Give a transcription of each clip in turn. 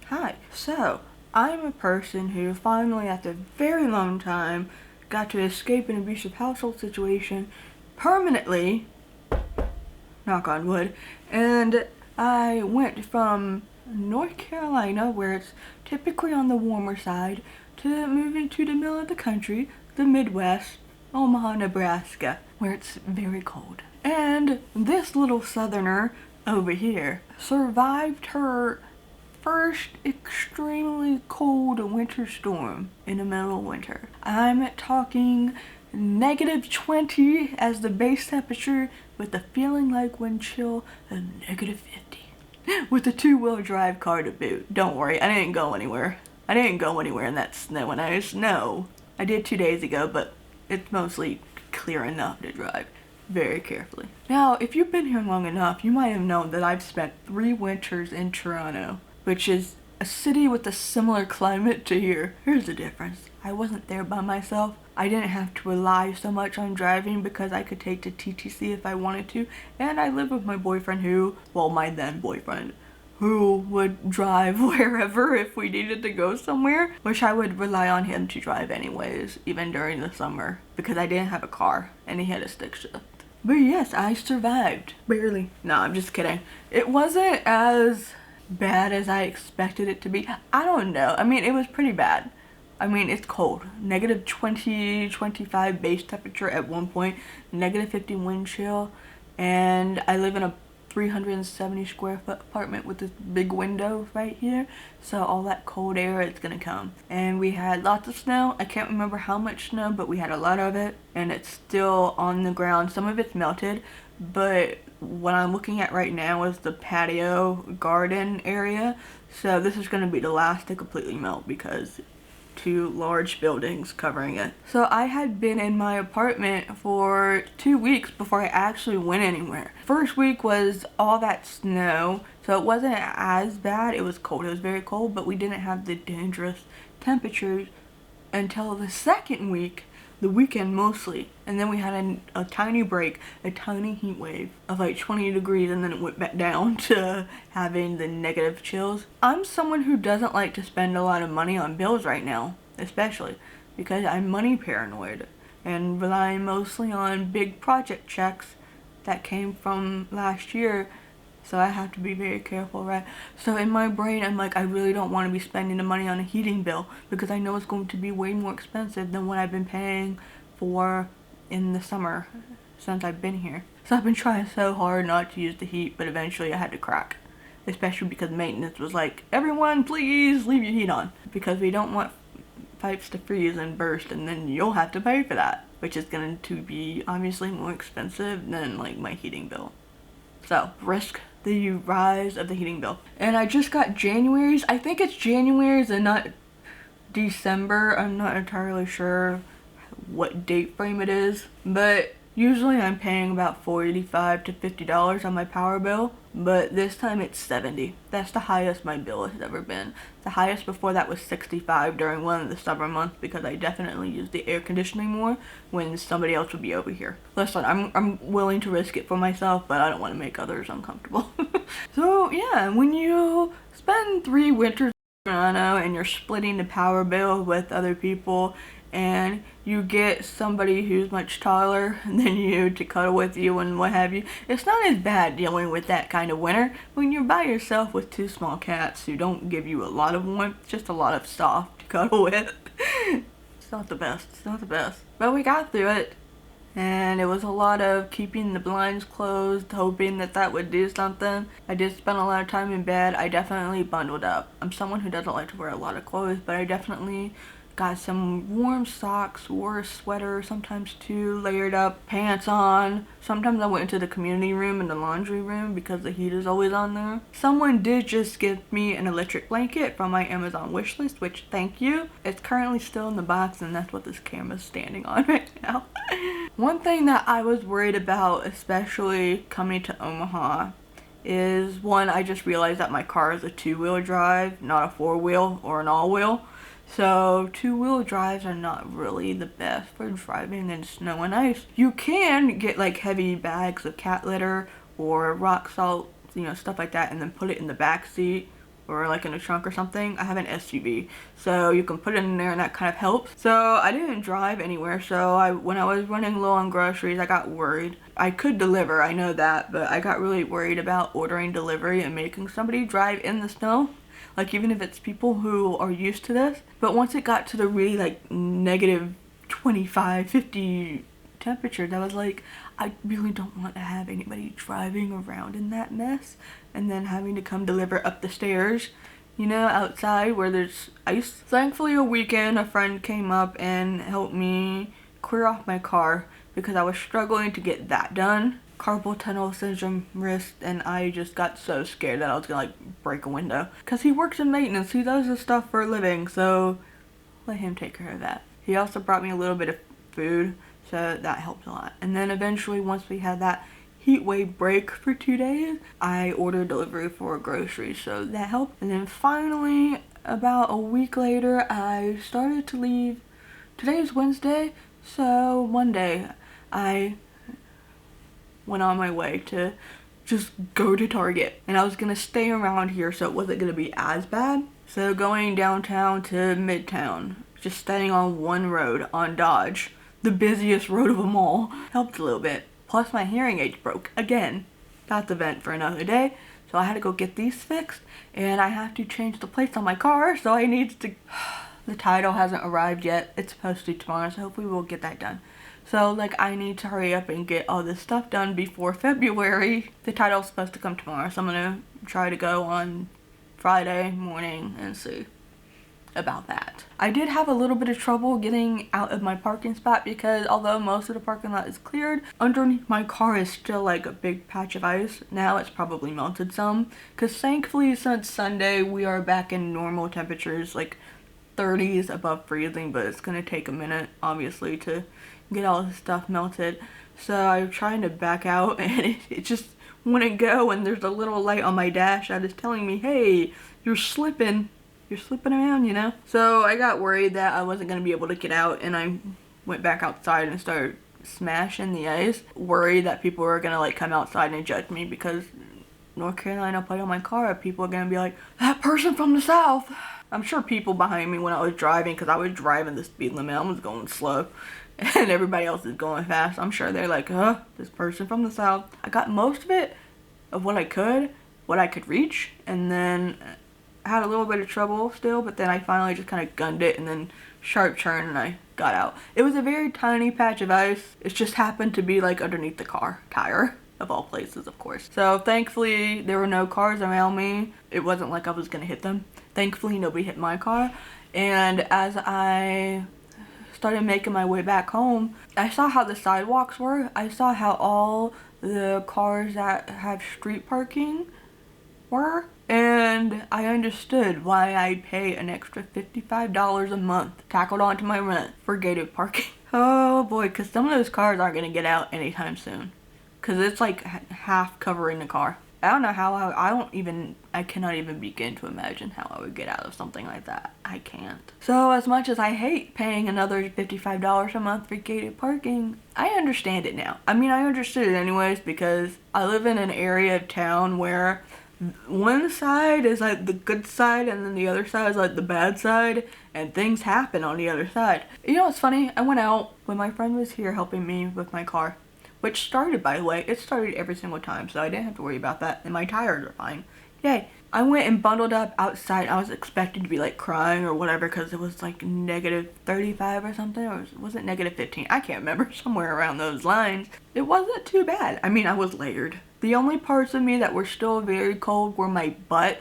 Hi. So, I'm a person who finally, after a very long time, got to escape an abusive household situation permanently, knock on wood, and I went from North Carolina, where it's typically on the warmer side, to moving to the middle of the country, the Midwest, Omaha, Nebraska, where it's very cold. And this little southerner over here survived her first extremely cold winter storm in the middle of winter. I'm talking -20 as the base temperature with a feeling like wind chill of -50. With a two-wheel drive car to boot. Don't worry, I didn't go anywhere. I didn't go anywhere in that snow and ice. No. I did 2 days ago, but it's mostly clear enough to drive very carefully. Now, if you've been here long enough, you might have known that I've spent 3 winters in Toronto, which is a city with a similar climate to here. Here's the difference. I wasn't there by myself. I didn't have to rely so much on driving because I could take the TTC if I wanted to, and I lived with my boyfriend my then boyfriend, who would drive wherever if we needed to go somewhere, which I would rely on him to drive anyways, even during the summer, because I didn't have a car and he had a stick shift. But yes, I survived. Barely. No, I'm just kidding. It wasn't as bad as I expected it to be. I don't know. I mean, it was pretty bad. I mean, it's cold. -20, 25 base temperature at one point, -50 wind chill, and I live in a 370 square foot apartment with this big window right here, so all that cold air is gonna come. And we had lots of snow. I can't remember how much snow, but we had a lot of it, and it's still on the ground. Some of it's melted, but what I'm looking at right now is the patio garden area, so this is gonna be the last to completely melt because 2 large buildings covering it. So I had been in my apartment for 2 weeks before I actually went anywhere. First week was all that snow, so it wasn't as bad. It was cold. It was very cold, but we didn't have the dangerous temperatures until the second week, the weekend mostly. And then we had a tiny break, a tiny heat wave of like 20 degrees, and then it went back down to having the negative chills. I'm someone who doesn't like to spend a lot of money on bills right now, especially because I'm money paranoid and relying mostly on big project checks that came from last year. So I have to be very careful, right? So in my brain, I'm like, I really don't want to be spending the money on a heating bill because I know it's going to be way more expensive than what I've been paying for in the summer since I've been here. So I've been trying so hard not to use the heat, but eventually I had to crack. Especially because maintenance was like, everyone please leave your heat on. Because we don't want pipes to freeze and burst, and then you'll have to pay for that, which is going to be obviously more expensive than like my heating bill. So, risk the rise of the heating bill. And I just got January's. I think it's January's and not December. I'm not entirely sure what date frame it is. But usually I'm paying about $45 to $50 on my power bill. But this time it's $70. That's the highest my bill has ever been. The highest before that was $65 during one of the summer months because I definitely used the air conditioning more when somebody else would be over here. Listen, I'm willing to risk it for myself, but I don't want to make others uncomfortable. So yeah, when you spend 3 winters in Toronto and you're splitting the power bill with other people, and you get somebody who's much taller than you to cuddle with you and what have you, it's not as bad dealing with that kind of winter when you're by yourself with 2 small cats who don't give you a lot of warmth, just a lot of soft to cuddle with. It's not the best. It's not the best. But we got through it. And it was a lot of keeping the blinds closed, hoping that that would do something. I did spend a lot of time in bed. I definitely bundled up. I'm someone who doesn't like to wear a lot of clothes, but I definitely got some warm socks, wore a sweater, sometimes 2, layered up, pants on. Sometimes I went into the community room and the laundry room because the heat is always on there. Someone did just give me an electric blanket from my Amazon wishlist, which thank you. It's currently still in the box, and that's what this camera's standing on right now. One thing that I was worried about, especially coming to Omaha, is one, I just realized that my car is a 2-wheel drive, not a 4-wheel or an all-wheel. So 2-wheel drives are not really the best for driving in snow and ice. You can get like heavy bags of cat litter or rock salt, stuff like that, and then put it in the back seat or like in a trunk or something. I have an SUV, so you can put it in there and that kind of helps. So I didn't drive anywhere, so when I was running low on groceries, I got worried. I could deliver, I know that, but I got really worried about ordering delivery and making somebody drive in the snow. Like, even if it's people who are used to this. But once it got to the really like negative 25, 50 temperatures, I was like, I really don't want to have anybody driving around in that mess and then having to come deliver up the stairs, you know, outside where there's ice. Thankfully, a weekend, a friend came up and helped me clear off my car because I was struggling to get that done. Carpal tunnel syndrome wrist, and I just got so scared that I was gonna like break a window. Cause he works in maintenance, he does this stuff for a living, so let him take care of that. He also brought me a little bit of food, so that helped a lot. And then eventually, once we had that heat wave break for 2 days, I ordered delivery for groceries, so that helped. And then finally, about a week later, I started to leave. Today is Wednesday, so Monday I went on my way to just go to Target, and I was gonna stay around here so it wasn't gonna be as bad. So going downtown to Midtown, just staying on one road on Dodge, the busiest road of them all, helped a little bit. Plus my hearing aids broke again. That's a vent for another day. So I had to go get these fixed, and I have to change the plates on my car, so I need to the title hasn't arrived yet. It's supposed to tomorrow, so hopefully we'll get that done. So, like, I need to hurry up and get all this stuff done before February. The title's supposed to come tomorrow, so I'm gonna try to go on Friday morning and see about that. I did have a little bit of trouble getting out of my parking spot because although most of the parking lot is cleared, underneath my car is still like a big patch of ice. Now it's probably melted some, because thankfully since Sunday we are back in normal temperatures, like 30s above freezing, but it's gonna take a minute obviously to get all this stuff melted. So I'm trying to back out and it just wouldn't go, and there's a little light on my dash that is telling me, hey, you're slipping around, you know? So I got worried that I wasn't gonna be able to get out, and I went back outside and started smashing the ice, worried that people were gonna like come outside and judge me because North Carolina plate on my car, people are gonna be like, that person from the South. I'm sure people behind me when I was driving, because I was driving the speed limit, I was going slow, and everybody else is going fast. I'm sure they're like, this person from the South. I got most of it, of what I could reach, and then I had a little bit of trouble still, but then I finally just kind of gunned it and then sharp turn and I got out. It was a very tiny patch of ice. It just happened to be like underneath the car tire, of all places, of course. So thankfully there were no cars around me. It wasn't like I was gonna hit them. Thankfully nobody hit my car. And as I started making my way back home, I saw how the sidewalks were. I saw how all the cars that have street parking were, and I understood why I'd pay an extra $55 a month tackled onto my rent for gated parking. Oh boy, because some of those cars aren't gonna get out anytime soon, because it's like half covering the car. I don't know how I cannot even begin to imagine how I would get out of something like that. I can't. So as much as I hate paying another $55 a month for gated parking, I understand it now. I mean, I understood it anyways because I live in an area of town where one side is like the good side and then the other side is like the bad side, and things happen on the other side. You know what's funny? I went out when my friend was here helping me with my car. Which started, by the way, it started every single time, so I didn't have to worry about that, and my tires are fine. Yay. I went and bundled up outside. I was expecting to be like crying or whatever because it was like negative 35 or something, or was it negative 15? I can't remember, somewhere around those lines. It wasn't too bad. I mean, I was layered. The only parts of me that were still very cold were my butt,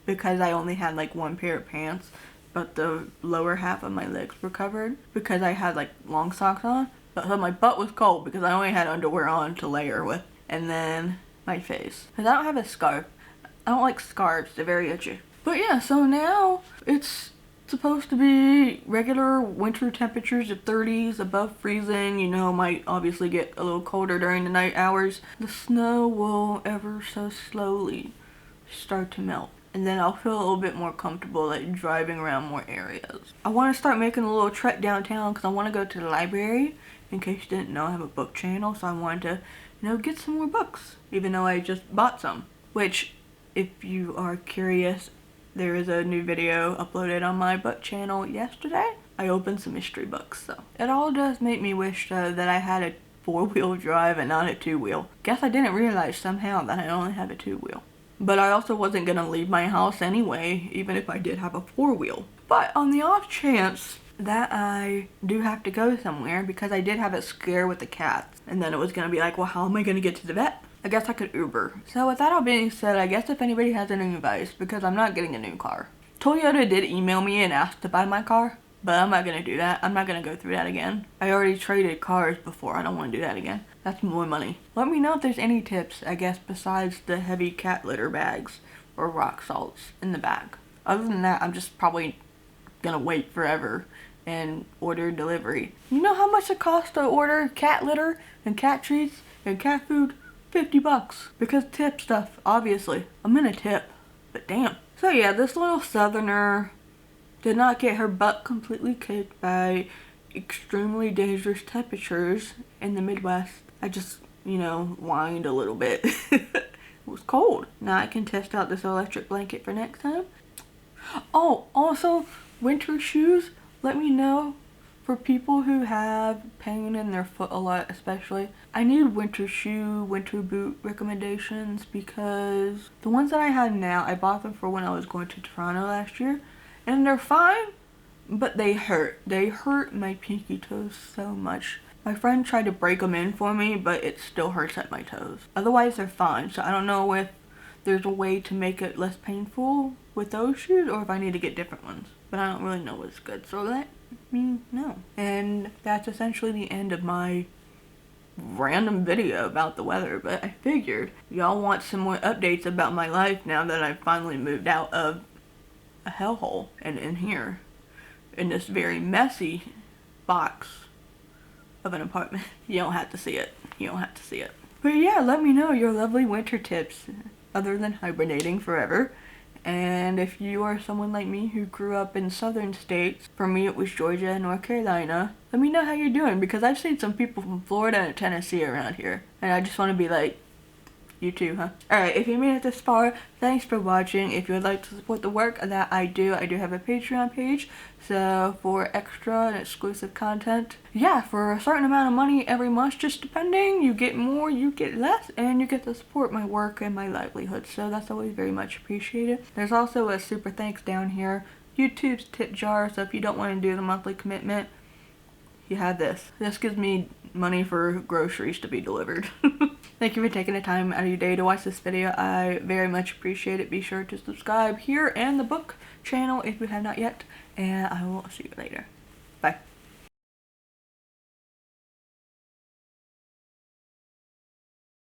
because I only had like one pair of pants, but the lower half of my legs were covered because I had like long socks on. So my butt was cold because I only had underwear on to layer with. And then my face. Because I don't have a scarf. I don't like scarves. They're very itchy. But yeah, so now it's supposed to be regular winter temperatures of 30s, above freezing. You know, might obviously get a little colder during the night hours. The snow will ever so slowly start to melt. And then I'll feel a little bit more comfortable like driving around more areas. I want to start making a little trek downtown because I want to go to the library. In case you didn't know, I have a book channel, so I wanted to, you know, get some more books, even though I just bought some. Which, if you are curious, there is a new video uploaded on my book channel yesterday. I opened some mystery books, so it all does make me wish that I had a 4-wheel drive and not a 2-wheel. Guess I didn't realize somehow that I only have a 2-wheel. But I also wasn't gonna leave my house anyway, even if I did have a 4-wheel. But on the off chance that I do have to go somewhere, because I did have a scare with the cats, and then it was gonna be like, well, how am I gonna get to the vet? I guess I could Uber. So with that all being said, I guess if anybody has any advice, because I'm not getting a new car. Toyota did email me and ask to buy my car, but I'm not gonna do that. I'm not gonna go through that again. I already traded cars before. I don't want to do that again. That's more money. Let me know if there's any tips, I guess, besides the heavy cat litter bags or rock salts in the bag. Other than that, I'm just probably gonna wait forever and order delivery. You know how much it costs to order cat litter and cat treats and cat food? $50. Because tip stuff, obviously. I'm gonna tip, but damn. So yeah, this little southerner did not get her butt completely kicked by extremely dangerous temperatures in the Midwest. I just, whined a little bit. It was cold. Now I can test out this electric blanket for next time. Oh, also, winter shoes, let me know for people who have pain in their foot a lot, especially. I need winter shoe, winter boot recommendations, because the ones that I have now, I bought them for when I was going to Toronto last year, and they're fine, but they hurt. They hurt my pinky toes so much. My friend tried to break them in for me, but it still hurts at my toes. Otherwise, they're fine, so I don't know if there's a way to make it less painful with those shoes, or if I need to get different ones. But I don't really know what's good, so let me know. And that's essentially the end of my random video about the weather, but I figured y'all want some more updates about my life now that I've finally moved out of a hellhole and in here, in this very messy box of an apartment. You don't have to see it. You don't have to see it. But yeah, let me know your lovely winter tips, other than hibernating forever. And if you are someone like me who grew up in southern states, for me it was Georgia and North Carolina, let me know how you're doing, because I've seen some people from Florida and Tennessee around here, and I just want to be like, you too, huh? Alright, if you made it this far, thanks for watching. If you would like to support the work that I do have a Patreon page, so for extra and exclusive content. Yeah, for a certain amount of money every month, just depending, you get more, you get less, and you get to support my work and my livelihood, so that's always very much appreciated. There's also a super thanks down here, YouTube's tip jar, so if you don't want to do the monthly commitment, you have this. This gives me money for groceries to be delivered. Thank you for taking the time out of your day to watch this video. I very much appreciate it. Be sure to subscribe here and the book channel if you have not yet. And I will see you later. Bye.